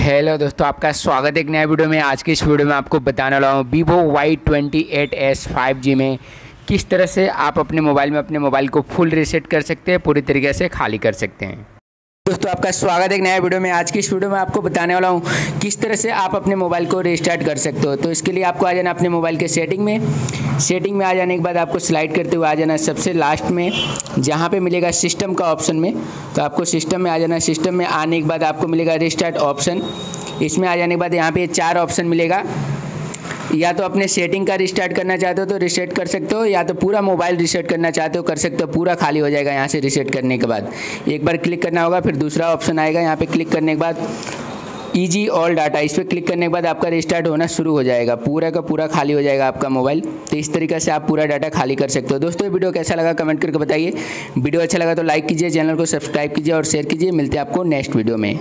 Hello दोस्तों, आपका स्वागत है एक नया वीडियो में। आज की इस वीडियो में आपको बताने वाला हूँ Vivo Y28s 5G में किस तरह से आप अपने मोबाइल को फुल रीसेट कर सकते हैं, पूरी तरीके से खाली कर सकते हैं। दोस्तों, आपका स्वागत है एक नया वीडियो में। आज की इस वीडियो में आपको बताने वाला हूँ किस तरह से आप अपने मोबाइल को रीस्टार्ट कर सकते हो। तो इसके लिए आपको आ जाना अपने मोबाइल के सेटिंग में आ जाने के बाद आपको स्लाइड करते हुए आ जाना सबसे लास्ट में, जहाँ पे मिलेगा सिस्टम का ऑप्शन में। तो आपको सिस्टम में आ जाना। सिस्टम में आने के बाद आपको मिलेगा रिस्टार्ट ऑप्शन। इसमें आ जाने के बाद यहाँ पे 4 ऑप्शन मिलेगा। या तो अपने सेटिंग का रिस्टार्ट करना चाहते हो तो रीसेट कर सकते हो, या तो पूरा मोबाइल रीसेट करना चाहते हो कर सकते हो। पूरा खाली हो जाएगा यहाँ से रीसेट करने के बाद। एक बार क्लिक करना होगा, फिर दूसरा ऑप्शन आएगा। यहाँ पे क्लिक करने के बाद ईजी ऑल डाटा, इस पर क्लिक करने के बाद आपका रिस्टार्ट होना शुरू हो जाएगा। पूरा का पूरा खाली हो जाएगा आपका मोबाइल। तो इस तरीके से आप पूरा डाटा खाली कर सकते हो। दोस्तों, ये वीडियो कैसा लगा कमेंट करके बताइए। वीडियो अच्छा लगा तो लाइक कीजिए, चैनल को सब्सक्राइब कीजिए और शेयर कीजिए। मिलते हैं आपको नेक्स्ट वीडियो में।